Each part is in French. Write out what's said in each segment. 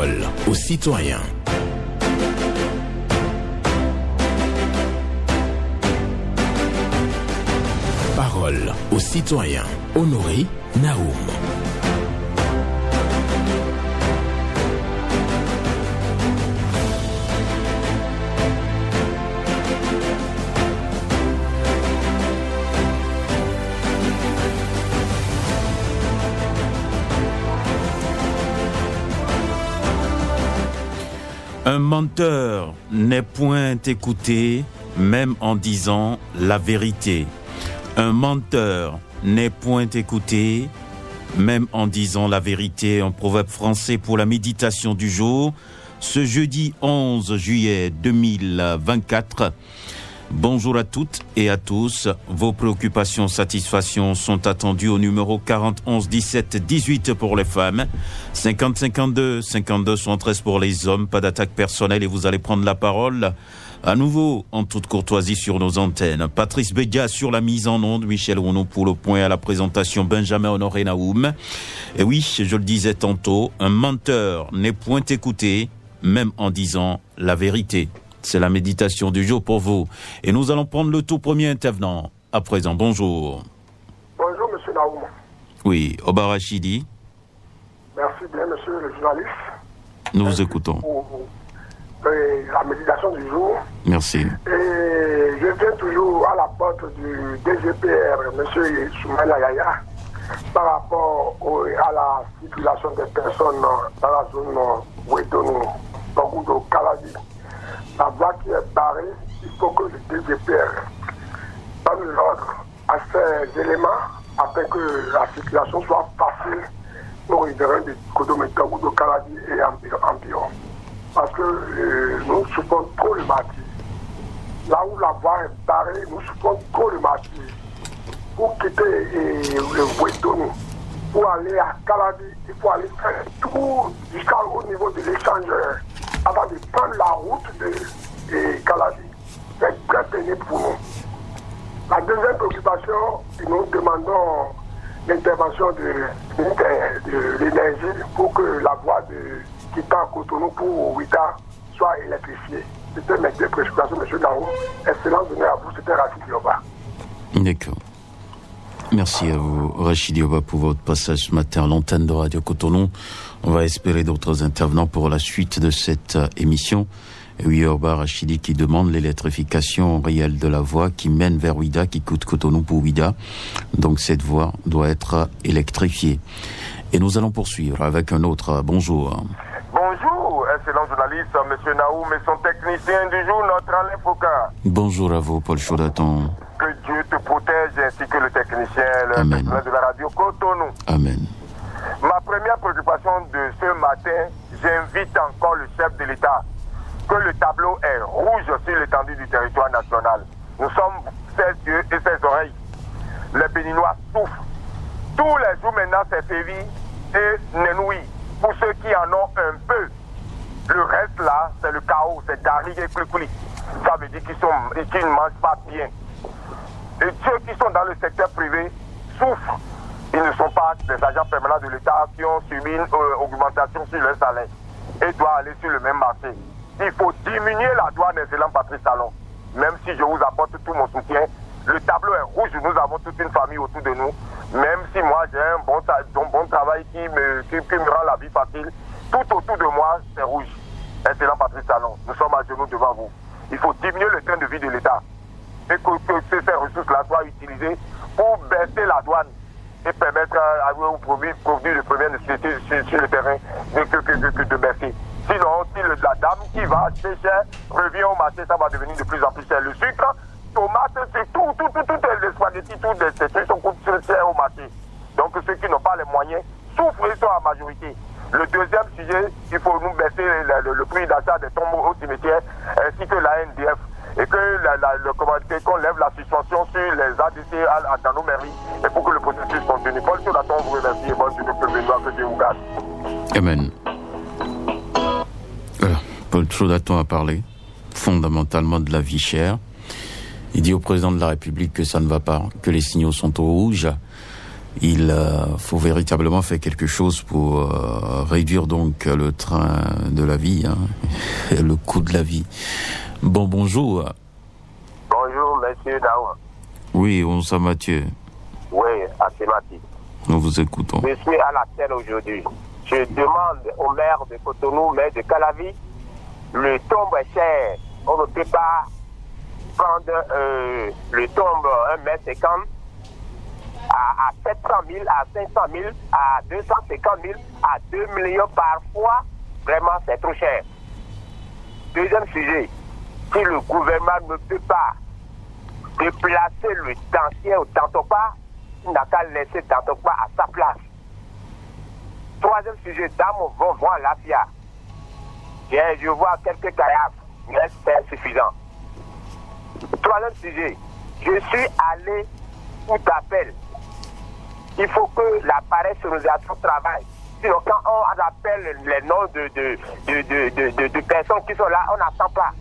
Parole aux citoyens. Parole aux citoyens. Honoré Naoum. Un menteur n'est point écouté, même en disant la vérité. Un menteur n'est point écouté, même en disant la vérité. Un proverbe français pour la méditation du jour, ce jeudi 11 juillet 2024. Bonjour à toutes et à tous. Vos préoccupations, satisfactions sont attendues au numéro 40 11 17 18 pour les femmes, 50 52 52 73 pour les hommes. Pas d'attaque personnelle et vous allez prendre la parole à nouveau en toute courtoisie sur nos antennes. Patrice Bédia sur la mise en onde, Michel Renaud pour le point à la présentation, Benjamin Honoré Naoum. Et oui, je le disais tantôt, un menteur n'est point écouté, même en disant la vérité. C'est la méditation du jour pour vous. Et nous allons prendre le tout premier intervenant à présent. Bonjour. Bonjour, monsieur Naoum. Oui, Oba Rachidi. Merci bien, monsieur le journaliste. Nous vous écoutons. Pour la méditation du jour. Merci. Et je viens toujours à la porte du DGPR, monsieur Soumaïla Yaya, par rapport à la circulation des personnes dans la zone Ouedonou, Togudo, Kaladi. La voie qui est barrée, il faut que le DGPR donne l'ordre à ces éléments afin que la circulation soit facile pour les terrains de Kodometa ou de Kaladi et environ. Parce que nous souffrons trop le martyr. Là où la voie est barrée, nous souffrons trop le martyr. Pour quitter le Ouedonou, pour aller à Kaladi, il faut aller faire tout jusqu'au niveau de l'échangeur avant de prendre la route de Kaladi. C'est très pénible pour nous. La deuxième préoccupation, nous demandons l'intervention de l'énergie pour que la voie de quittant Cotonou pour Ouida soit électrifiée. C'était mes deux préoccupations, M. Naoum. Excellente journée à vous, c'était Rachid Dioba. D'accord. Merci à vous, Rachid Dioba, pour votre passage ce matin à l'antenne de Radio Cotonou. On va espérer d'autres intervenants pour la suite de cette émission. Et oui, Oba Rachidi qui demande l'électrification réelle de la voie qui mène vers Ouida, qui coûte Cotonou pour Ouida. Donc cette voie doit être électrifiée. Et nous allons poursuivre avec un autre. Bonjour. Bonjour, excellent journaliste, M. Naoum et son technicien du jour, notre Alain Foucault. Bonjour à vous, Paul Chaudaton. Que Dieu te protège ainsi que le technicien, le personnel de la radio Cotonou. Amen. Ma première préoccupation de ce matin, j'invite encore le chef de l'État que le tableau est rouge sur l'étendue du territoire national. Nous sommes ses yeux et ses oreilles. Les Béninois souffrent. Tous les jours maintenant, c'est Févi et Nenouï. Pour ceux qui en ont un peu, le reste là, c'est le chaos, c'est Dari et Koulikoulik. Ça veut dire qu'ils ne mangent pas bien. Et ceux qui sont dans le secteur privé souffrent. Ils ne sont pas des agents permanents de l'État qui ont subi une augmentation sur leur salaire et doivent aller sur le même marché. Il faut diminuer la douane, excellent Patrice Talon. Même si je vous apporte tout mon soutien, le tableau est rouge, nous avons toute une famille autour de nous. Même si moi j'ai un bon travail qui me rend la vie facile, tout autour de moi c'est rouge. Excellent Patrice Talon, nous sommes à genoux devant vous. Il faut diminuer le train de vie de l'État et que ces ressources-là soient utilisées pour baisser la douane et permettre aux produits de première nécessité sur le terrain de baisser. Sinon, si la dame qui va acheter cher revient au marché, ça va devenir de plus en plus cher. Le sucre, tomate, c'est tout les spaghettis, tout ces trucs sont chers au marché. Donc ceux qui n'ont pas les moyens souffrent, ils sont en majorité. Le deuxième sujet, il faut nous baisser le prix d'achat des tombeaux au cimetière ainsi que la NDF. Et qu'on lève la suspension sur les ADC dans nos mairies et pour que le processus continue. Paul Chaudaton vous remercie et bonne journée que Dieu vous garde. Amen. Voilà. Paul Chaudaton a parlé fondamentalement de la vie chère. Il dit au président de la République que ça ne va pas, que les signaux sont au rouge. Il faut véritablement faire quelque chose pour réduire donc le train de la vie, et le coût de la vie. Bonjour. Bonjour, monsieur Daou. Oui, bonsoir Mathieu. Oui, Assemati. Nous vous écoutons. Je suis à la terre aujourd'hui. Je demande au maire de Cotonou, maire de Calavi, le tombe est cher. On ne peut pas prendre le tombe 1,50 m à 700 000, à 500 000, à 250 000, à 2 millions parfois. Vraiment, c'est trop cher. Deuxième sujet, si le gouvernement ne peut pas déplacer le dentier au Tantopa, il n'a qu'à laisser Tantopa à sa place. Troisième sujet, dans mon bon vent la FIA, je vois quelques carafes, mais c'est suffisant. Troisième sujet, je suis allé où t'appelles. Il faut que l'appareil sonorisation travaille. Sinon, quand on appelle les noms de personnes qui sont là, on n'attend pas.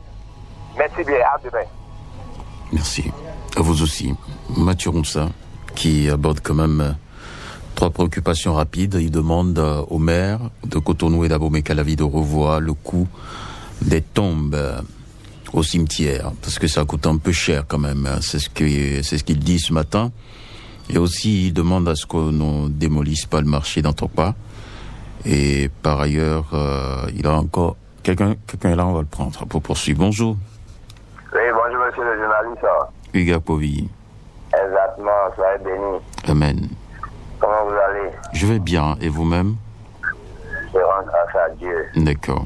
Merci bien, à demain. Merci. À vous aussi. Mathieu Ronsa, qui aborde quand même 3 préoccupations rapides. Il demande au maire de Cotonou et d'Abomey-Calavi de revoir le coût des tombes au cimetière, parce que ça coûte un peu cher quand même. C'est ce qu'il dit ce matin. Et aussi, il demande à ce qu'on ne démolisse pas le marché d'Antopa. Et par ailleurs, il a encore... Quelqu'un est là, on va le prendre pour poursuivre. Bonjour. Oui, bonjour monsieur le journaliste. Hugues Povy. Exactement, soyez béni. Amen. Comment vous allez? Je vais bien, et vous-même? Je rends grâce à Dieu. D'accord.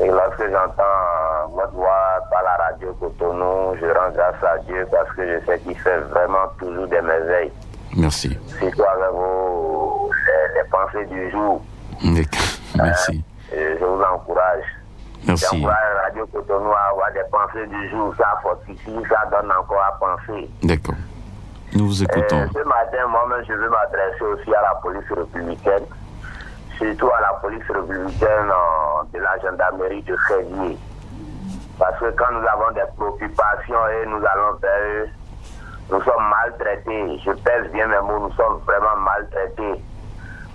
Et lorsque j'entends votre voix par la radio Cotonou, je rends grâce à Dieu parce que je sais qu'il fait vraiment toujours des merveilles. Merci. Surtout avec les pensées du jour. D'accord. Merci. Je vous encourage. Merci. J'encourage la radio Cotonou à avoir des pensées du jour. Ça fortifie, ça donne encore à penser. D'accord. Nous vous écoutons. Ce matin, moi-même, je veux m'adresser aussi à la police républicaine. Surtout à la police républicaine de la gendarmerie de Crédier. Parce que quand nous avons des préoccupations et nous allons vers eux, nous sommes maltraités. Je pèse bien mes mots, nous sommes vraiment maltraités.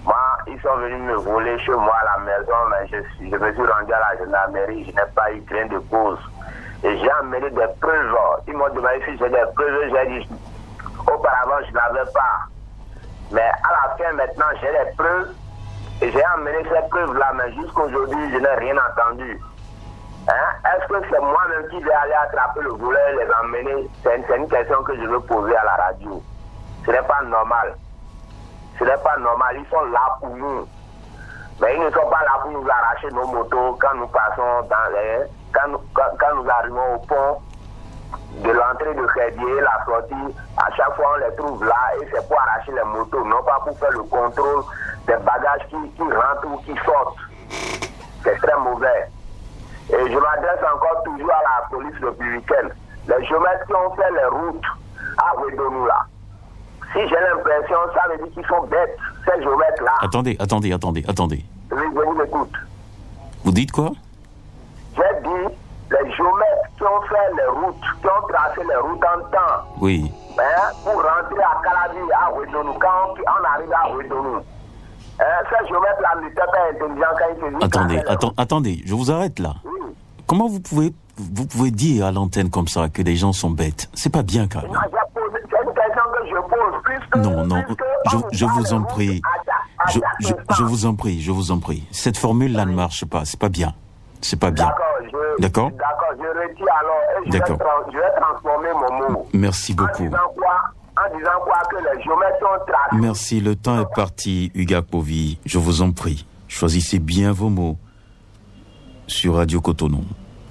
Moi, ils sont venus me voler chez moi à la maison, mais je me suis rendu à la gendarmerie, je n'ai pas eu gain de cause. Et j'ai amené des preuves. Ils m'ont demandé si j'ai des preuves, j'ai dit, auparavant je n'avais pas. Mais à la fin maintenant, j'ai des preuves. Et j'ai amené ces preuves-là, mais jusqu'aujourd'hui, je n'ai rien entendu. Est-ce que c'est moi-même qui vais aller attraper le voleur et les emmener? C'est une question que je veux poser à la radio. Ce n'est pas normal. Ce n'est pas normal. Ils sont là pour nous. Mais ils ne sont pas là pour nous arracher nos motos quand nous passons quand nous arrivons au pont de l'entrée de Crédier, la sortie. À chaque fois, on les trouve là et c'est pour arracher les motos, non pas pour faire le contrôle des bagages qui rentrent ou qui sortent. C'est très mauvais. Et je m'adresse encore toujours à la police républicaine. Les géomètres qui ont fait les routes à Ouedonou là. Si j'ai l'impression, ça veut dire qu'ils sont bêtes, ces géomètres-là. Attendez. Oui, je vous écoute. Vous dites quoi? J'ai dit, les géomètres qui ont fait les routes, qui ont tracé les routes en temps. Oui. Pour rentrer à Calavi, à Ouedonou, quand on arrive à Ouedonou. Ces géomètres-là n'étaient pas intelligents quand ils se disent... Attendez, je vous arrête là. Oui. Comment vous pouvez dire à l'antenne comme ça que les gens sont bêtes? C'est pas bien quand même. Non, c'est une question que je pose. Je vous en prie. Je vous en prie. Cette formule-là ne marche pas. C'est pas bien. C'est pas bien. D'accord, je retire alors et je vais transformer mon mot. Merci beaucoup. En disant quoi que les géomètres sont tracés. Merci, le temps est parti, Hugues Povy. Je vous en prie. Choisissez bien vos mots sur Radio Cotonou.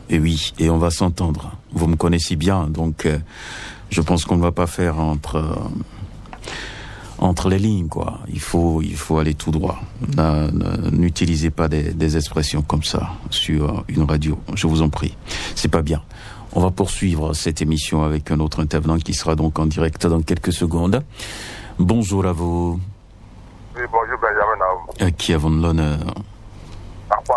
Et oui, et on va s'entendre. Vous me connaissez bien, donc je pense qu'on ne va pas faire entre les lignes, quoi. Il faut aller tout droit. N'utilisez pas des expressions comme ça sur une radio. Je vous en prie. C'est pas bien. On va poursuivre cette émission avec un autre intervenant qui sera donc en direct dans quelques secondes. Bonjour à vous. Oui, bonjour Benjamin. Qui avons l'honneur.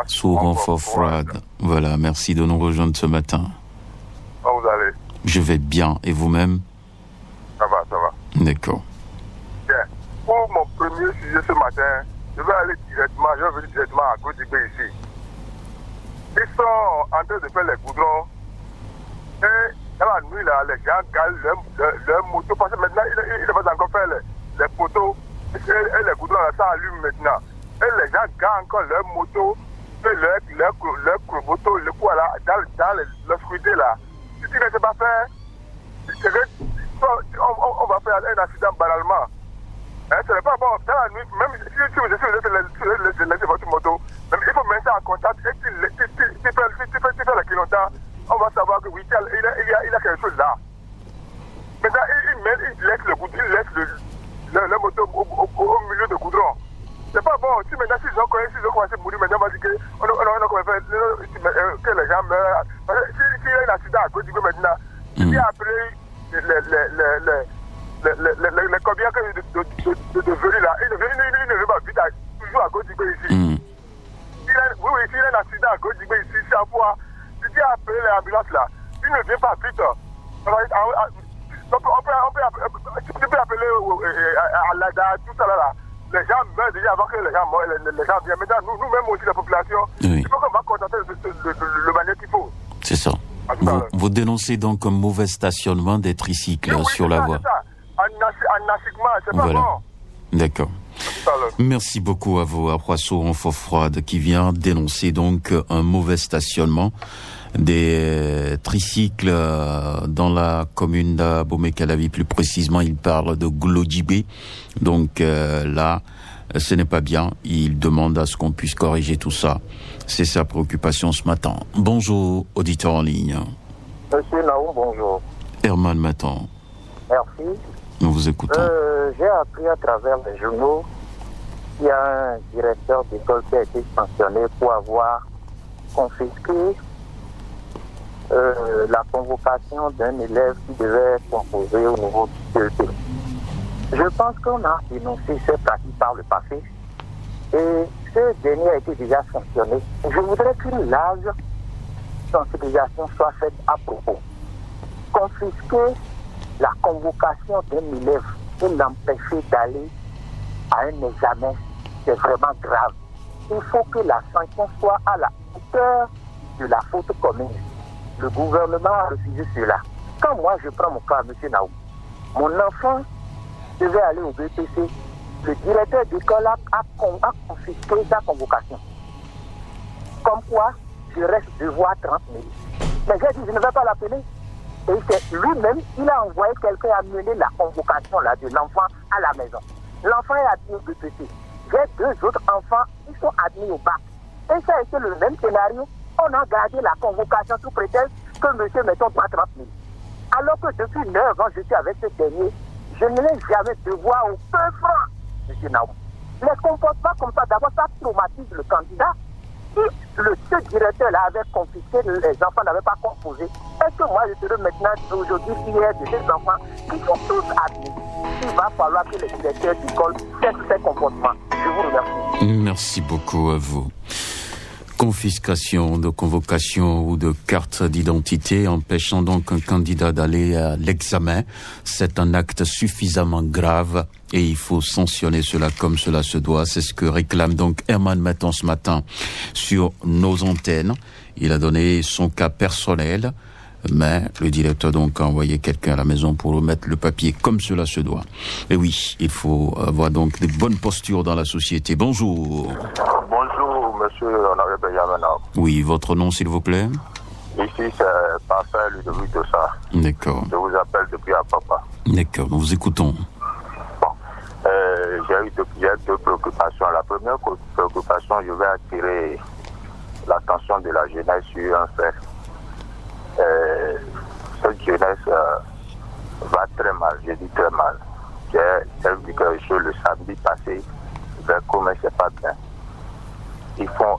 Souvent for Frag. Voilà, merci de nous rejoindre ce matin. Comment vous allez? Je vais bien. Et vous-même? Ça va. D'accord. Bien. Pour premier sujet ce matin, je vais aller directement, je vais venir directement à Godibé ici. Ils sont en train de faire les goudrons. Et dans la nuit, là, les gens galent leur moto. Parce que maintenant, ils ne vont encore faire les poteaux. Et les goudrons, là, ça allume maintenant. Et les gens garent encore leur moto. Et leur moto, le coup, là, dans l'obscurité, là. Si tu ne sais pas faire, on va faire un accident banalement. Ce n'est pas bon. Dans la nuit, même si vous laissez votre moto, même, il faut mettre ça en contact. Et tu fais le kilomètre, on va savoir que oui, il y a quelque chose là. Maintenant, il laisse le moto au milieu de goudron. C'est pas bon. Si maintenant, s'ils ont commencé à mourir, maintenant, on va dire qu'on a fait que les gens meurent. Parce que s'il y a un accident à cause du maintenant, il y a après les combien de venus là, il ne veut pas vite toujours à Godibé ici. S'il y a un accident à Godibé ici, chaque fois, si tu as appelé l'ambulance là, il ne vient pas vite. Tu peux appeler à l'ADA, tout ça là. Les gens meurent déjà avant que les gens viennent. Maintenant, nous-mêmes aussi, la population, il faut qu'on va contenter le manière qu'il faut. C'est ça. Vous dénoncez donc un mauvais stationnement des tricycles sur la voie. C'est ça. Un assignement, c'est pas bon. D'accord. Merci beaucoup à vous, à Poisson en Faux Froide, qui vient dénoncer donc un mauvais stationnement des tricycles dans la commune d'Abomey-Calavi. Plus précisément, il parle de Glodjibé. Donc là, ce n'est pas bien. Il demande à ce qu'on puisse corriger tout ça. C'est sa préoccupation ce matin. Bonjour, auditeur en ligne. Monsieur Naoum, bonjour. Herman Matan. Merci. Nous vous écoutons. J'ai appris à travers les journaux qu'il y a un directeur d'école qui a été sanctionné pour avoir confisqué la convocation d'un élève qui devait composer au niveau du CEP. Je pense qu'on a dénoncé cette pratique par le passé et ce dernier a été déjà sanctionné. Je voudrais qu'une large sensibilisation soit faite à propos. Confisquer la convocation d'un élève pour l'empêcher d'aller à un examen, c'est vraiment grave. Il faut que la sanction soit à la hauteur de la faute commune. Le gouvernement a refusé cela. Quand moi je prends mon cas, M. Naoum, mon enfant devait aller au BPC, le directeur d'école a confisqué sa convocation. Comme quoi, je reste devoir 30 000. Mais j'ai dit, je ne vais pas l'appeler. Et c'est lui-même, il a envoyé quelqu'un amener la convocation là, de l'enfant à la maison. L'enfant est admis au BPC. J'ai deux autres enfants qui sont admis au bac. Et ça a été le même scénario. On a gardé la convocation sous prétexte que monsieur mettons pas 30 000. Alors que depuis 9 ans, je suis avec ce dernier, je ne l'ai jamais devoir au peu franc, monsieur Naoum. Les comportements comme ça, d'abord, ça traumatise le candidat. Si ce directeur-là avait confisqué, les enfants n'avaient pas composé, est-ce que moi je serais maintenant aujourd'hui fier de ces enfants qui sont tous admis? Il va falloir que les directeurs d'école cessent ces comportements. Je vous remercie. Merci beaucoup à vous. Confiscation de convocation ou de carte d'identité empêchant donc un candidat d'aller à l'examen, c'est un acte suffisamment grave et il faut sanctionner cela comme cela se doit. C'est ce que réclame donc Herman Matan ce matin sur nos antennes. Il a donné son cas personnel, mais le directeur donc a envoyé quelqu'un à la maison pour remettre le papier comme cela se doit. Et oui, il faut avoir donc des bonnes postures dans la société. Bonjour. Bonjour, monsieur Honoré Benjamin. Oui, votre nom s'il vous plaît? Ici, c'est Parfait Ludovic Dossa. D'accord. Je vous appelle depuis Apapa. D'accord, nous vous écoutons. Bon, j'ai deux préoccupations. La première préoccupation, je vais attirer l'attention de la jeunesse sur un fait. Cette jeunesse va très mal, je dis très mal. J'ai vu quelque chose le samedi passé, vers comment c'est pas bien. Ils font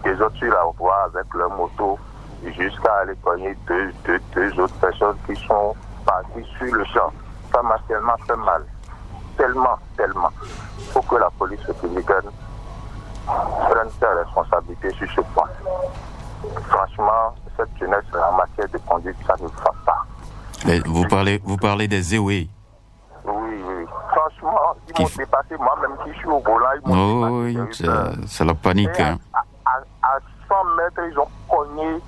des autres sur la voie avec leur moto jusqu'à aller cogner deux autres personnes qui sont parties sur le champ. Ça m'a tellement fait mal. Tellement. Il faut que la police républicaine prenne ses responsabilités sur ce point. Franchement, cette jeunesse en matière de conduite, ça ne va pas. Mais vous parlez des EOE. Oui. Franchement, franchement, ils m'ont dépassé, moi-même qui suis au volant, ils m'ont dépassé. Oui, c'est la panique. Hein. À 100 mètres, ils ont cogné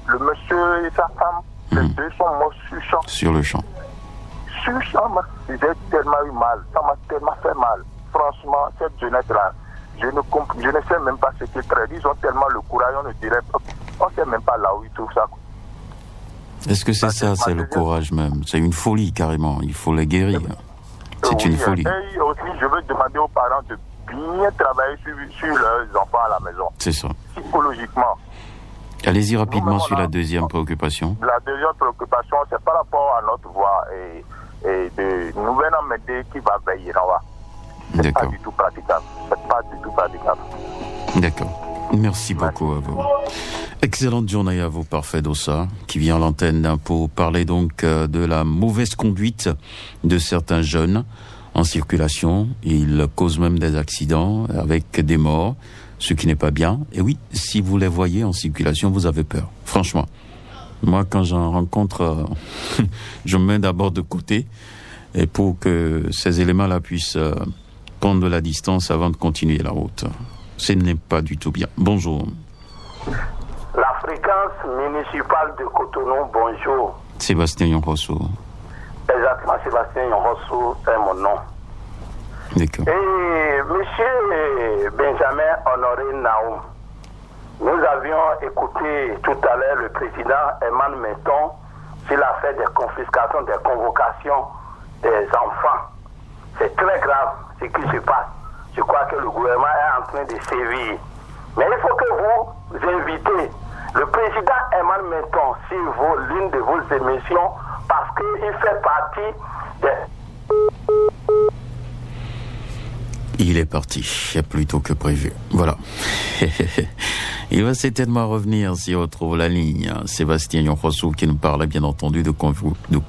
le monsieur et sa femme. Les deux sont morts sur champ. Sur le champ. Sur champ, j'ai tellement eu mal. Ça m'a tellement fait mal. Franchement, cette jeunesse-là, je ne sais même pas ce qu'ils traitent. Ils ont tellement le courage, on ne dirait pas. On ne sait même pas là où ils trouvent ça. Est-ce que c'est ça, c'est le courage même? C'est une folie carrément, il faut les guérir. C'est une folie. Et aussi, je veux demander aux parents de bien travailler sur leurs enfants à la maison. C'est ça. Psychologiquement. Allez-y rapidement sur la deuxième préoccupation. La deuxième préoccupation, c'est par rapport à notre voie et de nouvelles médecins qui va veiller là-bas. C'est pas du tout praticable. C'est pas du tout praticable. D'accord. Merci beaucoup à vous. Excellente journée à vous, Parfait Dossa, qui vient à l'antenne pour parler donc de la mauvaise conduite de certains jeunes en circulation. Ils causent même des accidents avec des morts, ce qui n'est pas bien. Et oui, si vous les voyez en circulation, vous avez peur. Franchement. Moi, quand j'en rencontre, je me mets d'abord de côté et pour que ces éléments-là puissent prendre de la distance avant de continuer la route. Ce n'est pas du tout bien. Bonjour. La fréquence municipale de Cotonou, bonjour. Sébastien Yonrosso. Exactement, Sébastien Yonrosso, c'est mon nom. D'accord. Et monsieur Benjamin Honoré Naoum, nous avions écouté tout à l'heure le président Eman Menton sur l'affaire des confiscations, des convocations des enfants. C'est très grave ce qui se passe. Je crois que le gouvernement est en train de sévir. Mais il faut que vous invitez le président Eman Menton sur l'une de vos émissions parce qu'il fait partie des... Il est parti, plus tôt que prévu. Voilà. Il va certainement revenir si on retrouve la ligne. Sébastien Yonrosso qui nous parle bien entendu de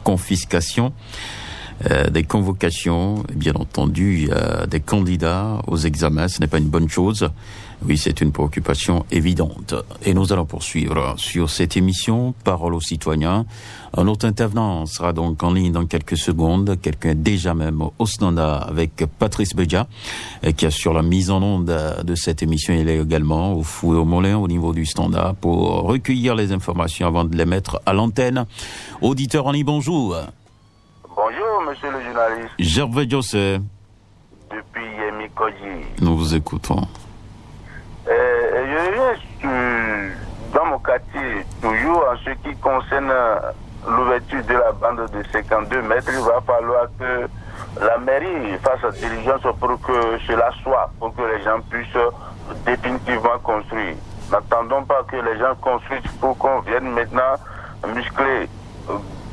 confiscation. Des convocations, bien entendu, des candidats aux examens, ce n'est pas une bonne chose. Oui, c'est une préoccupation évidente. Et nous allons poursuivre sur cette émission, Parole aux citoyens. Un autre intervenant sera donc en ligne dans quelques secondes. Quelqu'un déjà même au standard avec Patrice Bédia, qui assure la mise en onde de cette émission. Il est également au fou et au molin au niveau du standard pour recueillir les informations avant de les mettre à l'antenne. Auditeur en ligne, bonjour. Bonjour, monsieur le journaliste. Gervais José. Depuis Yemi Kodji. Nous vous écoutons. Je viens dans mon quartier, toujours en ce qui concerne l'ouverture de la bande de 52 mètres, il va falloir que la mairie fasse diligence pour que cela soit, pour que les gens puissent définitivement construire. N'attendons pas que les gens construisent pour qu'on vienne maintenant muscler,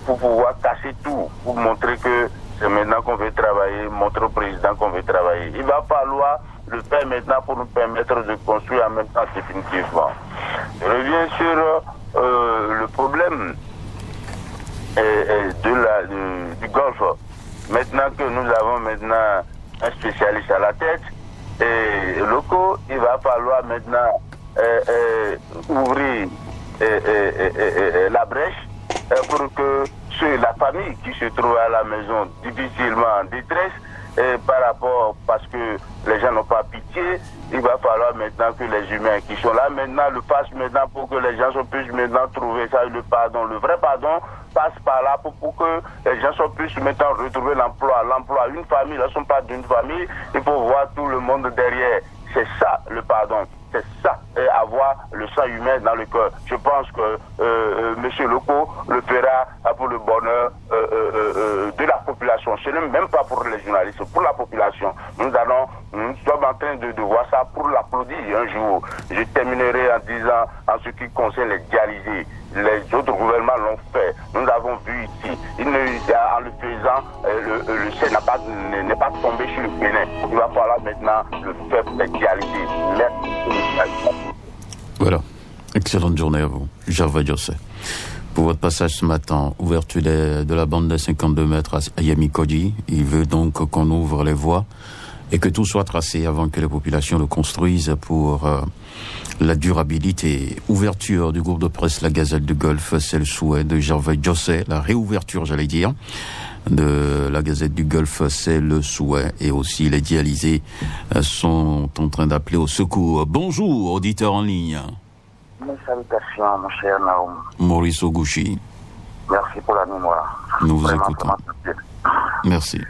pour pouvoir casser tout, pour montrer que c'est maintenant qu'on veut travailler, montrer au président qu'on veut travailler. Il va falloir le faire maintenant pour nous permettre de construire en même temps définitivement. Je reviens sur le problème du golf. Maintenant que nous avons maintenant un spécialiste à la tête, et locaux, il va falloir maintenant ouvrir la brèche pour que la famille qui se trouve à la maison difficilement en détresse, par rapport, parce que les gens n'ont pas pitié, il va falloir maintenant que les humains qui sont là maintenant le fassent maintenant pour que les gens puissent maintenant trouver ça, le pardon. Le vrai pardon passe par là pour que les gens puissent maintenant retrouver l'emploi. L'emploi, une famille, ne sont pas d'une famille, il faut voir tout le monde derrière. C'est ça le pardon. C'est ça, avoir le sang humain dans le cœur. Je pense que monsieur Loco le fera pour le bonheur de la population. Ce n'est même pas pour les journalistes, pour la population. Nous sommes en train de voir ça pour l'applaudir un jour. Je terminerai en disant, en ce qui concerne les dialysés, les autres gouvernements l'ont fait. Nous l'avons vu ici. En le faisant, le ciel n'est pas tombé sur le Bénin. Il va falloir maintenant le faire pour les dialysés. Merci. Voilà. Excellente journée à vous. Gervais José. Pour votre passage ce matin, ouverture de la bande de 52 mètres à Yemi Kodji. Il veut donc qu'on ouvre les voies et que tout soit tracé avant que les populations le construisent pour la durabilité. Ouverture du groupe de presse La Gazelle du Golfe, c'est le souhait de Gervais José, la réouverture, j'allais dire, de la Gazette du Golfe, c'est le souhait. Et aussi les dialysés sont en train d'appeler au secours. Bonjour, auditeur en ligne. Mes salutations, mon cher Naoum. Maurice Ogouchi. Merci pour la mémoire. Nous vous Vraiment, écoutons. Merci.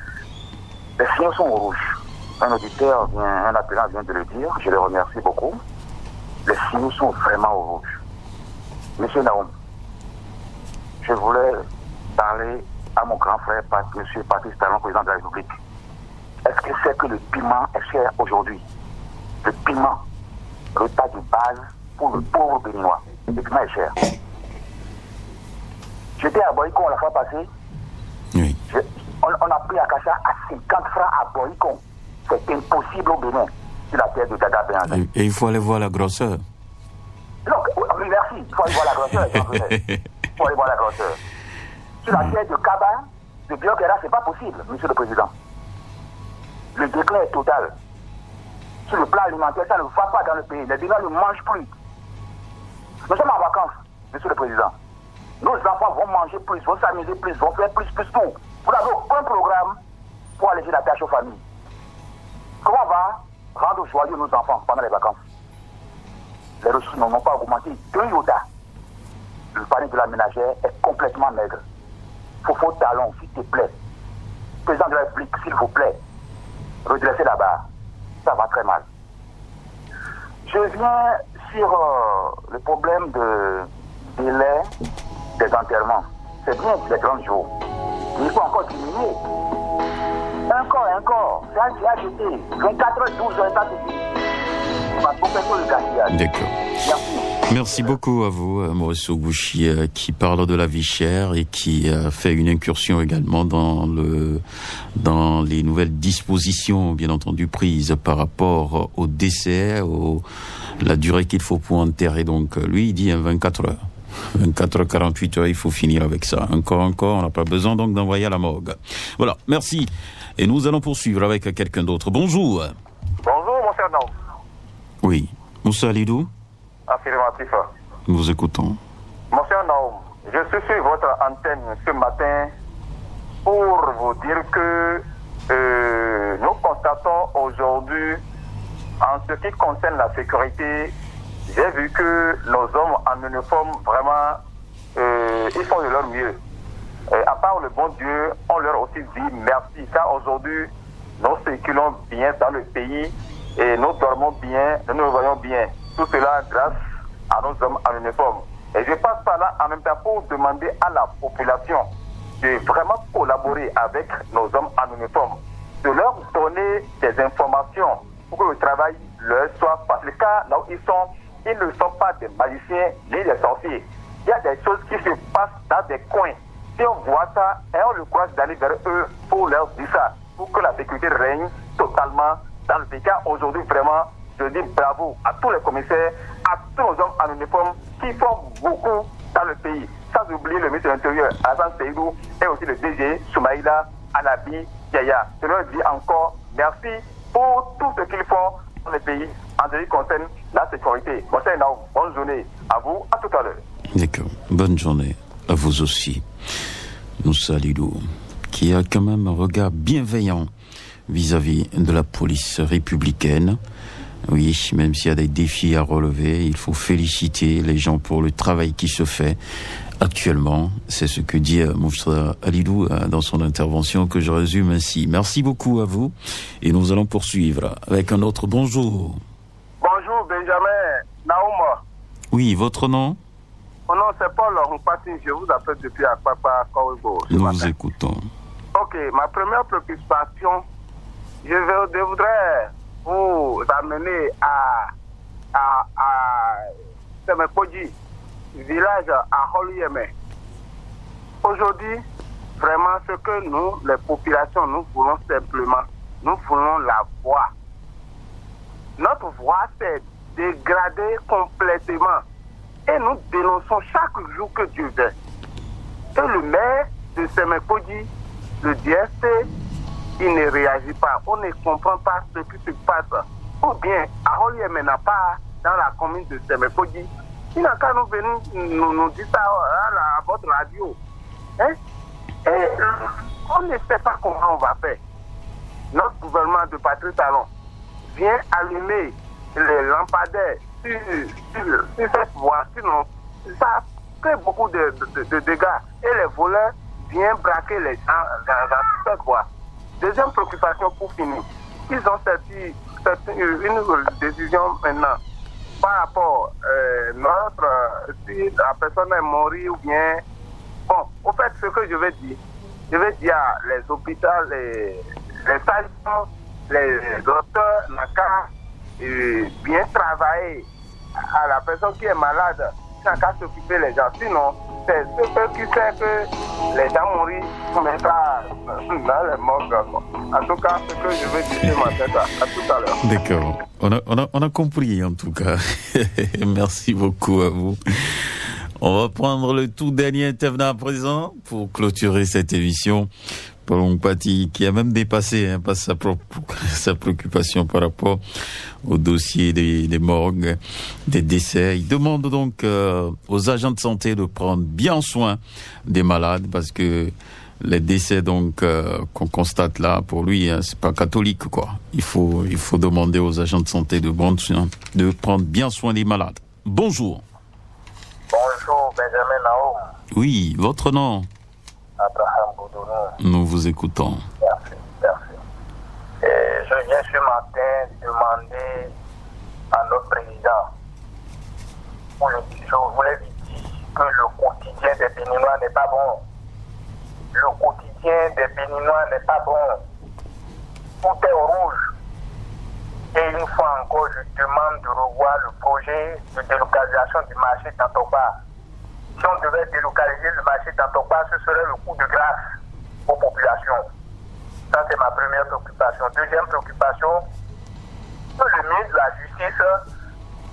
Les signaux sont rouges. Un auditeur, un appelant vient de le dire. Je le remercie beaucoup. Les signaux sont vraiment au rouge. Monsieur Naoum, je voulais parler à mon grand frère, M. Patrice Talon, président de la République. Est-ce que c'est que le piment est cher aujourd'hui? Le piment, repas de base pour le pauvre béninois. Le piment est cher. J'étais à Boycon la fois passée. Oui. On a pris Akassa à 50 francs à Boycon. C'est impossible au Bénin, sur la terre de Dada Bénin. Et il faut aller voir la grosseur. Non, oui, merci. Il faut aller voir la grosseur. Il faut aller voir la grosseur. Sur la terre de Kaba, de Biokera, c'est pas possible, monsieur le président. Le déclin est total. Sur le plan alimentaire, ça ne va pas dans le pays. Les Béninois ne mangent plus. Nous sommes en vacances, monsieur le président. Nos enfants vont manger plus, vont s'amuser plus, vont faire plus tout. Vous n'avez aucun programme pour alléger la tâche aux familles. Comment on va rendre joyeux nos enfants pendant les vacances? Les ressources n'ont pas augmenté d'un iota. Le panier de la ménagère est complètement maigre. Fofo Talon, s'il te plaît. Président de la République, s'il vous plaît. Redressez la barre. Ça va très mal. Je viens sur le problème de délai des enterrements. C'est bien les 30 jours. Il faut encore diminuer. Encore. Ça, j'ai ajouté 24 heures, 12 heures, ça suffit. On va complètement le gaspillage. D'accord. Merci. Merci beaucoup à vous, Maurice Ogouchi, qui parle de la vie chère et qui fait une incursion également dans les nouvelles dispositions, bien entendu, prises par rapport au décès, la durée qu'il faut pour enterrer. Donc, lui, il dit 24 heures. 24 heures, 48 heures, il faut finir avec ça. Encore, on n'a pas besoin donc d'envoyer à la morgue. Voilà, merci. Et nous allons poursuivre avec quelqu'un d'autre. Bonjour. Bonjour, mon cher Naoum. Oui. Moussa Alidou. Affirmatif. Nous vous écoutons. Mon cher Naoum, je suis sur votre antenne ce matin pour vous dire que nous constatons aujourd'hui, en ce qui concerne la sécurité, j'ai vu que nos hommes en uniforme, vraiment, ils font de leur mieux. À part le bon Dieu, on leur aussi dit merci. Car aujourd'hui, nous circulons bien dans le pays et nous dormons bien, nous voyons bien. Tout cela grâce à nos hommes en uniforme. Et je passe par là en même temps pour demander à la population de vraiment collaborer avec nos hommes en uniforme, de leur donner des informations pour que le travail leur soit facile. Car là où ils ne sont pas des magiciens ni des sorciers. Il y a des choses qui se passent dans des coins. Si on voit ça, et on le courage d'aller vers eux pour leur dire ça, pour que la sécurité règne totalement dans le pays. Car aujourd'hui, vraiment, je dis bravo à tous les commissaires, à tous nos hommes en uniforme qui font beaucoup dans le pays. Sans oublier le ministre de l'Intérieur, Hassan Seydou, et aussi le DG, Soumaïla, Anabi, Yaya. Je leur dis encore merci pour tout ce qu'ils font dans le pays en ce qui concerne la sécurité. Bonne journée à vous, à tout à l'heure. D'accord. Bonne journée à vous aussi. Moussa Alidou, qui a quand même un regard bienveillant vis-à-vis de la police républicaine. Oui, même s'il y a des défis à relever, il faut féliciter les gens pour le travail qui se fait actuellement. C'est ce que dit Moussa Alidou dans son intervention, que je résume ainsi. Merci beaucoup à vous et nous allons poursuivre avec un autre bonjour. Bonjour Benjamin Naouma. Oui, votre nom? Mon nom c'est Paul Mpati, je vous appelle depuis Akpapa, Kowego. Nous vous écoutons. Ok, ma première préoccupation, je voudrais vous amener à Semekoji, village à Holuyeme. Aujourd'hui, vraiment ce que nous, les populations, nous voulons simplement, nous voulons la voix. Notre voix s'est dégradée complètement. Et nous dénonçons chaque jour que Dieu veut. Et le maire de Semekoji, le DST, il ne réagit pas. On ne comprend pas ce qui se passe. Ou bien, à Holuyeme n'a pas dans la commune de Semekoji. Il n'a qu'à nous venir nous dire ça à votre radio. Hein? Et On ne sait pas comment on va faire. Notre gouvernement de Patrice Talon vient allumer les lampadaires sur cette voie, sinon ça fait beaucoup de dégâts. Et les voleurs viennent braquer les gens dans cette voie. Deuxième préoccupation pour finir. Ils ont sorti une décision maintenant par rapport à si la personne est morte ou bien... Bon, au fait, ce que je vais dire à les hôpitaux, les sages, les docteurs, bien travailler à la personne qui est malade, n'a qu'à s'occuper les gens. Sinon, c'est ceux qui savent que les gens mourent, mais ça dans les morgues. En tout cas, ce que je veux dire ce matin, à tout à l'heure. D'accord. On a compris en tout cas. Merci beaucoup à vous. On va prendre le tout dernier intervenant à présent pour clôturer cette émission. Paul Pati, qui a même dépassé pas sa préoccupation par rapport au dossier des morgues, des décès. Il demande donc aux agents de santé de prendre bien soin des malades parce que les décès donc qu'on constate là, pour lui, c'est pas catholique quoi. Il faut demander aux agents de santé de prendre bien soin des malades. Bonjour. Bonjour, Benjamin Naoum. Oui, votre nom? Abraham Boudounou. Nous vous écoutons. Merci. Et je viens ce matin demander à notre président, je voulais lui dire que le quotidien des Béninois n'est pas bon. Le quotidien des Béninois n'est pas bon. Tout est au rouge. Et une fois encore, je demande de revoir le projet de délocalisation du marché d'Antoba. Si on devait délocaliser le marché d'Antoba, ce serait le coup de grâce aux populations. Ça, c'est ma première préoccupation. Deuxième préoccupation, que le ministre de la Justice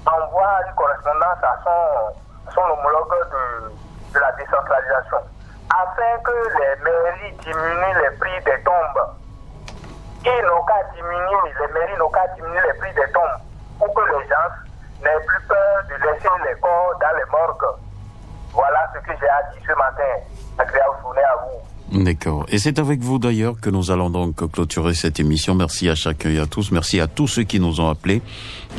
envoie une correspondance à son homologue de la décentralisation, afin que les mairies diminuent les prix des tombes. Les mairies n'ont qu'à diminuer les prix des tombes pour que les gens n'aient plus peur de laisser les corps dans les morgues. Voilà ce que j'ai à dire ce matin. Agréable journée à vous. D'accord. Et c'est avec vous d'ailleurs que nous allons donc clôturer cette émission. Merci à chacun et à tous. Merci à tous ceux qui nous ont appelés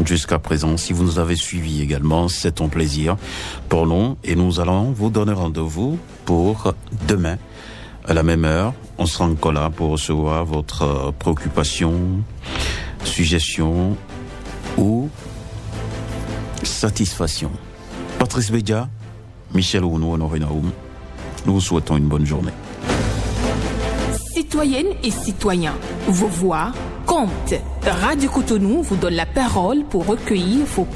jusqu'à présent. Si vous nous avez suivis également, c'est un plaisir pour nous. Et nous allons vous donner rendez-vous pour demain à la même heure. On sera encore là pour recevoir votre préoccupation, suggestion ou satisfaction. Patrice Bédia, Michel Ounou, Honoré Naoum, nous vous souhaitons une bonne journée. Citoyennes et citoyens, vos voix comptent. Radio Cotonou vous donne la parole pour recueillir vos